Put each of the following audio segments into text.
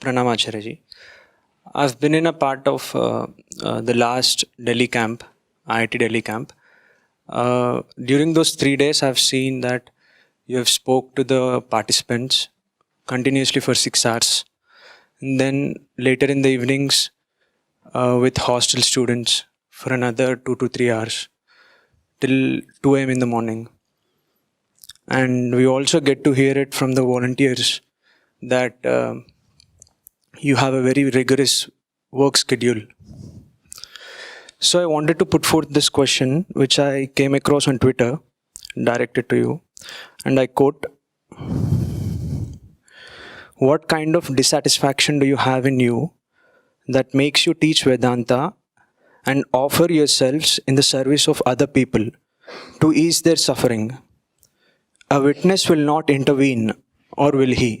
Pranam Acharya. I've been in a part of the last Delhi camp, IIT Delhi camp. During those 3 days, I've seen that you have spoke to the participants continuously for 6 hours. And then later in the evenings with hostel students for another 2 to 3 hours till 2 a.m. in the morning. And we also get to hear it from the volunteers that you have a very rigorous work schedule. So I wanted to put forth this question, which I came across on Twitter, directed to you, and I quote, "What kind of dissatisfaction do you have in you that makes you teach Vedanta and offer yourselves in the service of other people to ease their suffering? A witness will not intervene, or will he?"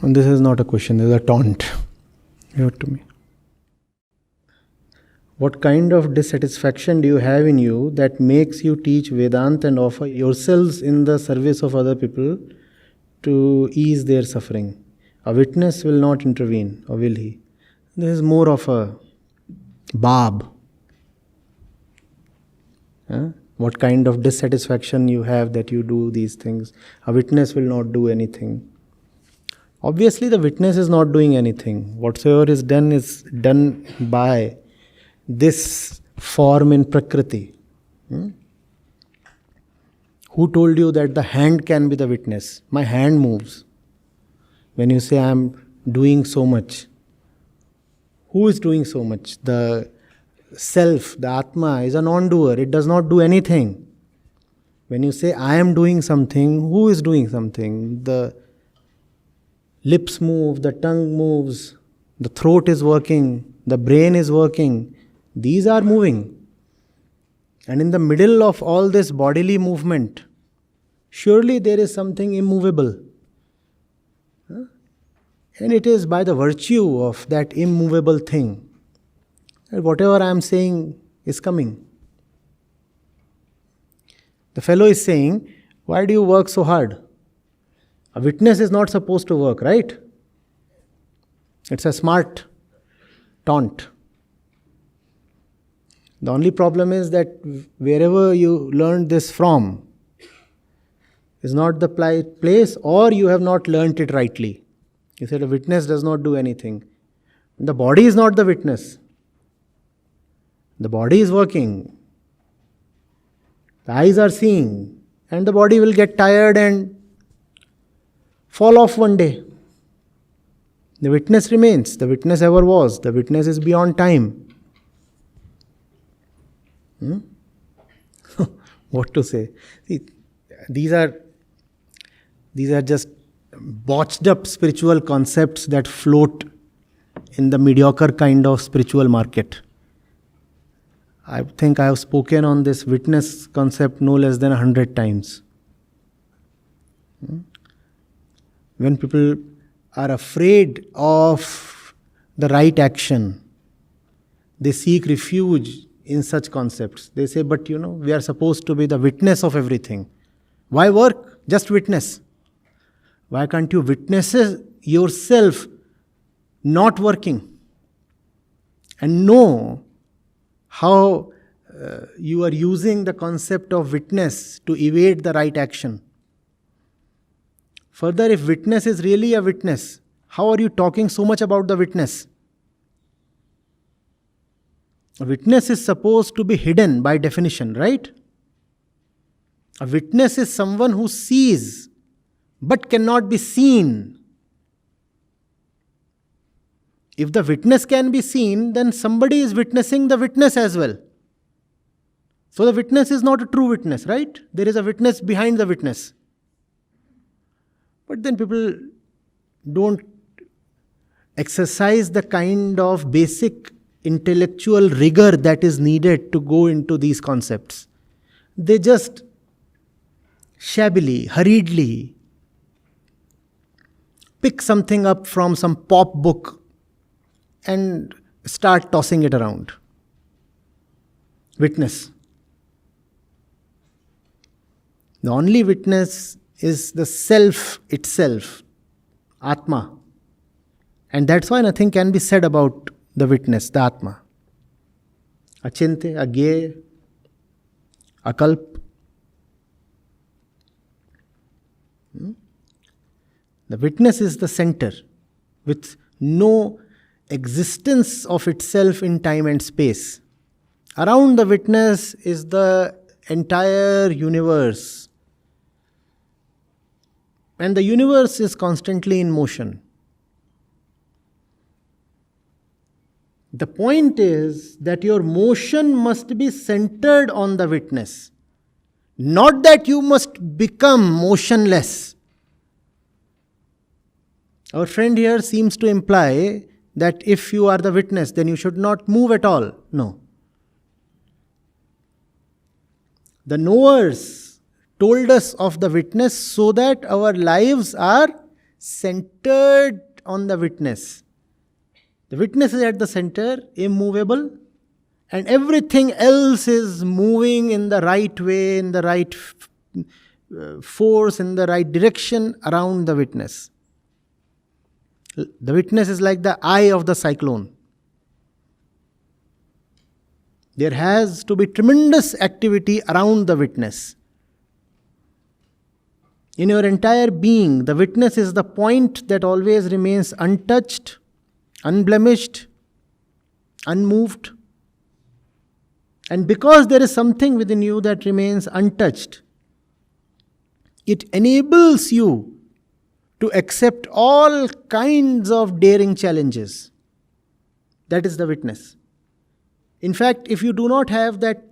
And this is not a question, this is a taunt. Here to me. What kind of dissatisfaction do you have in you that makes you teach Vedanta and offer yourselves in the service of other people to ease their suffering? A witness will not intervene, or will he? This is more of a barb. What kind of dissatisfaction you have that you do these things? A witness will not do anything. Obviously, the witness is not doing anything. Whatsoever is done by this form in Prakriti. Who told you that the hand can be the witness? My hand moves. When you say I am doing so much, who is doing so much? The self, the Atma, is a non-doer. It does not do anything. When you say I am doing something, who is doing something? The lips move, the tongue moves, the throat is working, the brain is working. These are moving. And in the middle of all this bodily movement, surely there is something immovable. And it is by the virtue of that immovable thing that whatever I am saying is coming. The fellow is saying, why do you work so hard? A witness is not supposed to work, right? It's a smart taunt. The only problem is that wherever you learned this from is not the place, or you have not learnt it rightly. You said a witness does not do anything. The body is not the witness. The body is working. The eyes are seeing, and the body will get tired and fall off one day. The witness remains. The witness ever was. The witness is beyond time. What to say? See, these are just botched up spiritual concepts that float in the mediocre kind of spiritual market. I think I have spoken on this witness concept no less than 100 times. When people are afraid of the right action, they seek refuge in such concepts. They say, but we are supposed to be the witness of everything. Why work? Just witness. Why can't you witness yourself not working and know how you are using the concept of witness to evade the right action? Further, if witness is really a witness, how are you talking so much about the witness? A witness is supposed to be hidden by definition, right? A witness is someone who sees but cannot be seen. If the witness can be seen, then somebody is witnessing the witness as well. So the witness is not a true witness, right? There is a witness behind the witness. But then people don't exercise the kind of basic intellectual rigor that is needed to go into these concepts. They just shabbily, hurriedly pick something up from some pop book and start tossing it around. Witness. The only witness is the self itself. Atma. And that's why nothing can be said about the witness, the Atma. Achinte, agye, akalp. The witness is the center with no existence of itself in time and space. Around the witness is the entire universe. And the universe is constantly in motion. The point is that your motion must be centered on the witness. Not that you must become motionless. Our friend here seems to imply that if you are the witness, then you should not move at all. No. The knowers told us of the witness so that our lives are centered on the witness. The witness is at the center, immovable, and everything else is moving in the right way, in the right force, in the right direction around the witness. The witness is like the eye of the cyclone. There has to be tremendous activity around the witness. In your entire being, the witness is the point that always remains untouched, unblemished, unmoved. And because there is something within you that remains untouched, it enables you to accept all kinds of daring challenges. That is the witness. In fact, if you do not have that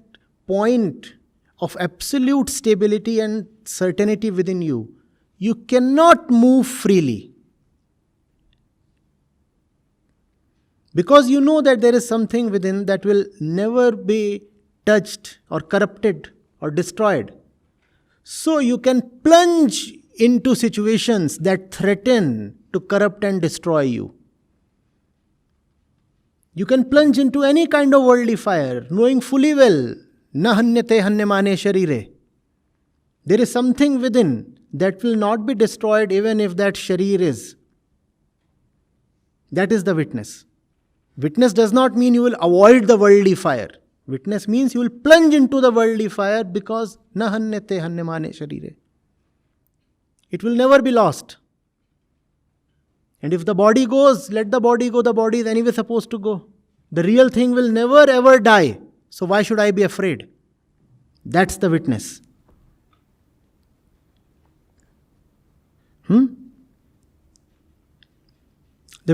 point of absolute stability and certainty within you, you cannot move freely. Because you know that there is something within that will never be touched or corrupted or destroyed. So you can plunge into situations that threaten to corrupt and destroy you. You can plunge into any kind of worldly fire, knowing fully well, na hanyate hanyamane sharire. There is something within that will not be destroyed even if that sharir is. That is the witness. Witness does not mean you will avoid the worldly fire. Witness means you will plunge into the worldly fire because na hanyate hanyamane sharire. It will never be lost. And if the body goes, let the body go. The body is anyway supposed to go. The real thing will never ever die. So why should I be afraid? That's the witness. The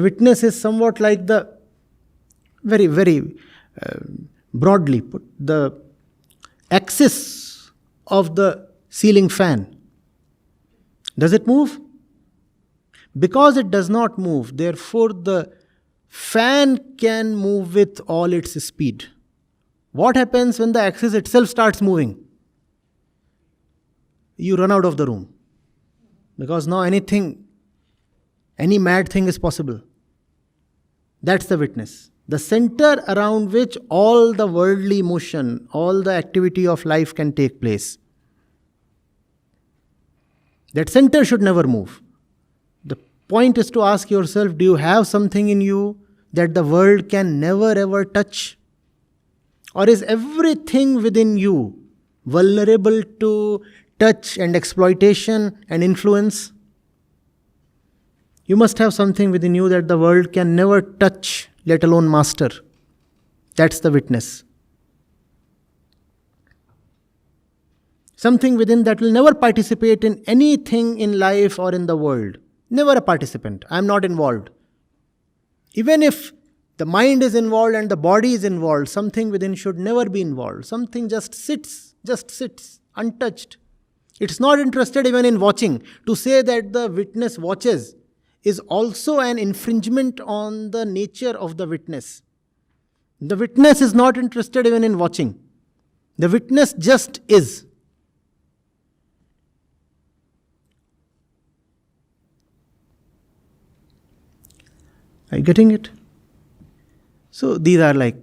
witness is somewhat like the, very, very broadly put, the axis of the ceiling fan. Does it move? Because it does not move, therefore the fan can move with all its speed. What happens when the axis itself starts moving? You run out of the room. Because now any mad thing is possible. That's the witness. The center around which all the worldly motion, all the activity of life can take place. That center should never move. The point is to ask yourself, do you have something in you that the world can never ever touch? Or is everything within you vulnerable to touch and exploitation and influence? You must have something within you that the world can never touch, let alone master. That's the witness. Something within that will never participate in anything in life or in the world. Never a participant. I am not involved. Even if the mind is involved and the body is involved, something within should never be involved. Something just sits, untouched. It's not interested even in watching. To say that the witness watches is also an infringement on the nature of the witness. The witness is not interested even in watching. The witness just is. Are you getting it? So these are like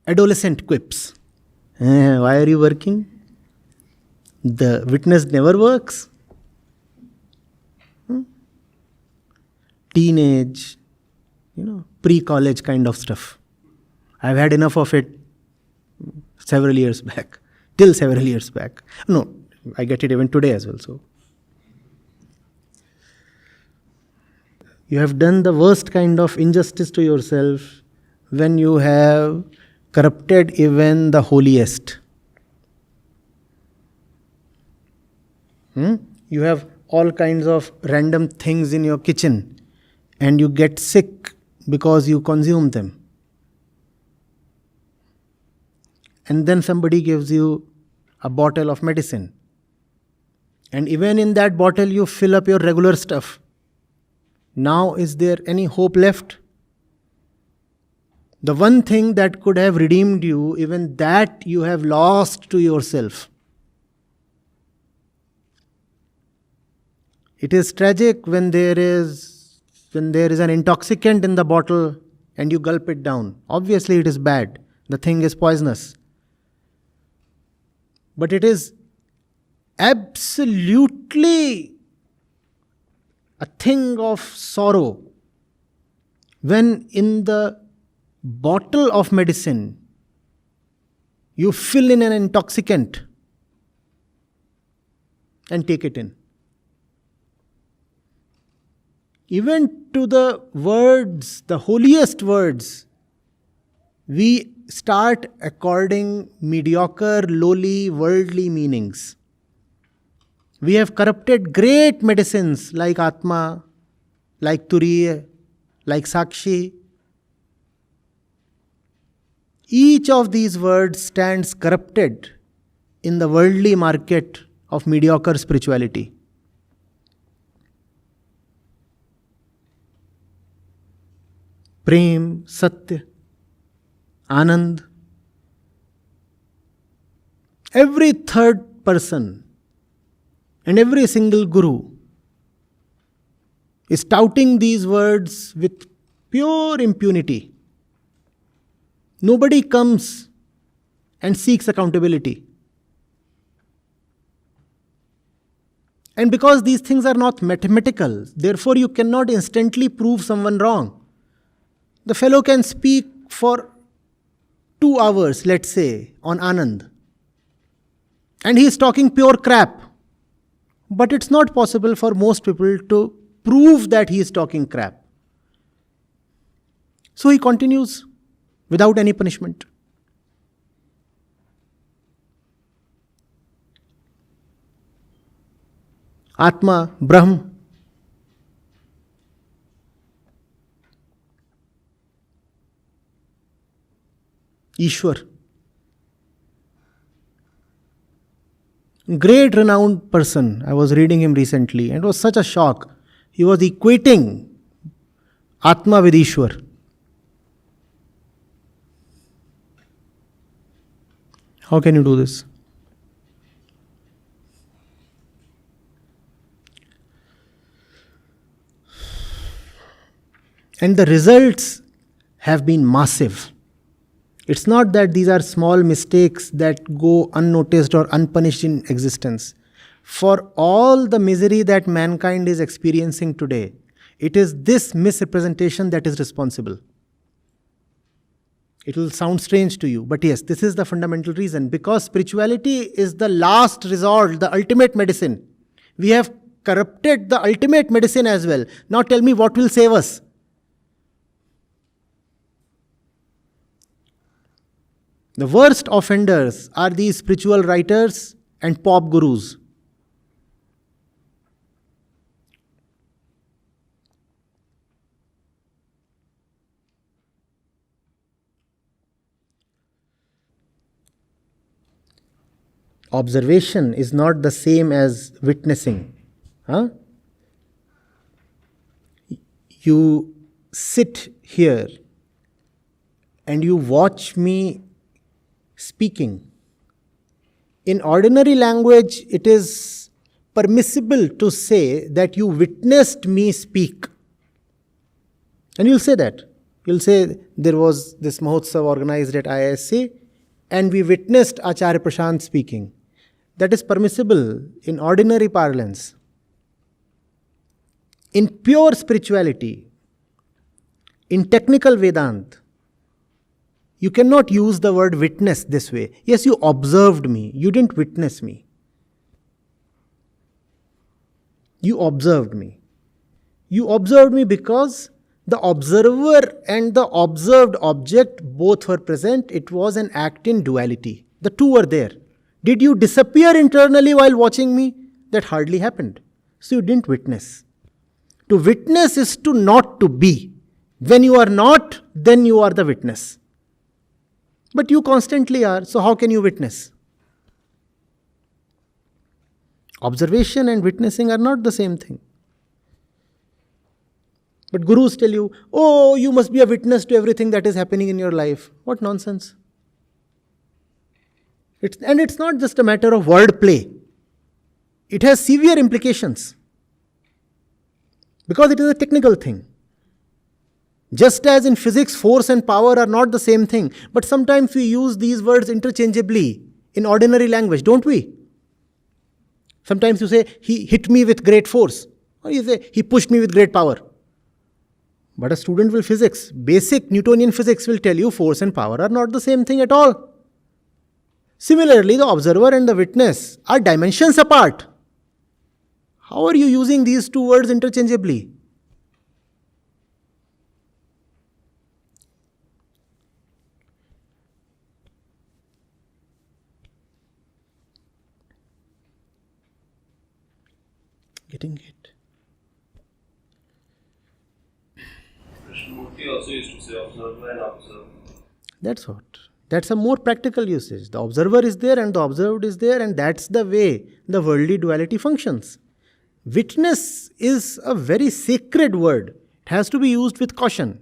adolescent quips. Why are you working? The witness never works. teenage, pre-college kind of stuff. I've had enough of it several years back. Till several years back. No, I get it even today as well. So you have done the worst kind of injustice to yourself when you have corrupted even the holiest. You have all kinds of random things in your kitchen and you get sick because you consume them. And then somebody gives you a bottle of medicine. And even in that bottle you fill up your regular stuff. Now is there any hope left? The one thing that could have redeemed you, even that you have lost to yourself. It is tragic when there is an intoxicant in the bottle and you gulp it down. Obviously it is bad. The thing is poisonous. But it is absolutely a thing of sorrow when in the bottle of medicine you fill in an intoxicant and take it in. Even to the words, the holiest words, we start according mediocre, lowly, worldly meanings. We have corrupted great medicines like Atma, like Turiya, like Sakshi. Each of these words stands corrupted in the worldly market of mediocre spirituality. Prem, Satya, Anand. Every third person and every single guru is touting these words with pure impunity. Nobody comes and seeks accountability. And because these things are not mathematical, therefore you cannot instantly prove someone wrong. The fellow can speak for 2 hours, let's say, on Anand. And he is talking pure crap. But it's not possible for most people to prove that he is talking crap. So he continues without any punishment. Atma, Brahm. Ishwar. Great renowned person. I was reading him recently and it was such a shock. He was equating Atma with Ishwar. How can you do this? And the results have been massive. It's not that these are small mistakes that go unnoticed or unpunished in existence. For all the misery that mankind is experiencing today, it is this misrepresentation that is responsible. It will sound strange to you, but yes, this is the fundamental reason. Because spirituality is the last resort, the ultimate medicine. We have corrupted the ultimate medicine as well. Now tell me what will save us? The worst offenders are these spiritual writers and pop gurus. Observation is not the same as witnessing. You sit here and you watch me speaking. In ordinary language, it is permissible to say that you witnessed me speak. And you'll say that. You'll say there was this Mahotsav organized at IISc and we witnessed Acharya Prashant speaking. That is permissible in ordinary parlance. In pure spirituality, in technical Vedant, you cannot use the word witness this way. Yes, you observed me. You didn't witness me. You observed me. You observed me because the observer and the observed object both were present. It was an act in duality. The two were there. Did you disappear internally while watching me? That hardly happened. So you didn't witness. To witness is to not to be. When you are not, then you are the witness. But you constantly are, so how can you witness? Observation and witnessing are not the same thing. But gurus tell you, oh, you must be a witness to everything that is happening in your life. What nonsense. It's not just a matter of wordplay. It has severe implications. Because it is a technical thing. Just as in physics, force and power are not the same thing. But sometimes we use these words interchangeably in ordinary language, don't we? Sometimes you say, he hit me with great force. Or you say, he pushed me with great power. But a student with physics, basic Newtonian physics will tell you force and power are not the same thing at all. Similarly, the observer and the witness are dimensions apart. How are you using these two words interchangeably? Getting it? Krishnamurti also used to say observer and observe. That's what. That's a more practical usage. The observer is there and the observed is there, and that's the way the worldly duality functions. Witness is a very sacred word. It has to be used with caution.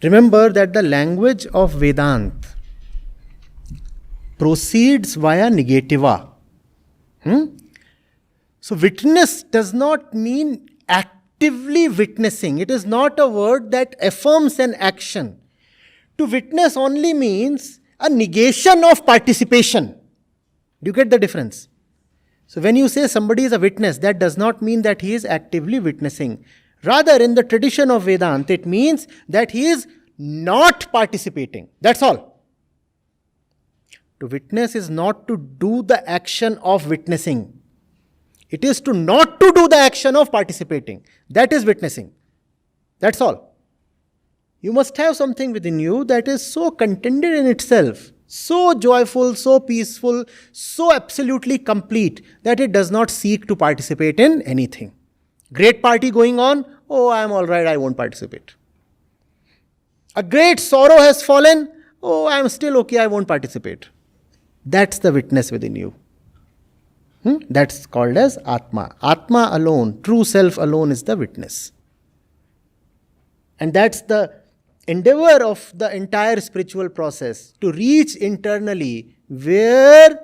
Remember that the language of Vedant proceeds via negativa. So witness does not mean actively witnessing. It is not a word that affirms an action. To witness only means a negation of participation. Do you get the difference? So when you say somebody is a witness, that does not mean that he is actively witnessing. Rather, in the tradition of Vedanta, it means that he is not participating. That's all. To witness is not to do the action of witnessing. It is to not to do the action of participating. That is witnessing. That's all. You must have something within you that is so contented in itself, so joyful, so peaceful, so absolutely complete that it does not seek to participate in anything. Great party going on, oh, I am all right, I won't participate. A great sorrow has fallen, oh, I am still okay, I won't participate. That's the witness within you. That's called as Atma. Atma alone, true self alone is the witness. And that's the endeavor of the entire spiritual process, to reach internally where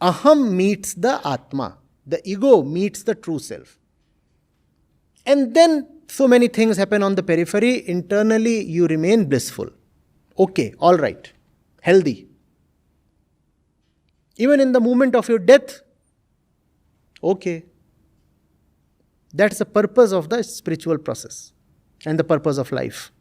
Aham meets the Atma, the ego meets the true self. And then so many things happen on the periphery. Internally you remain blissful. Okay, all right, healthy. Even in the moment of your death, okay. That's the purpose of the spiritual process and the purpose of life.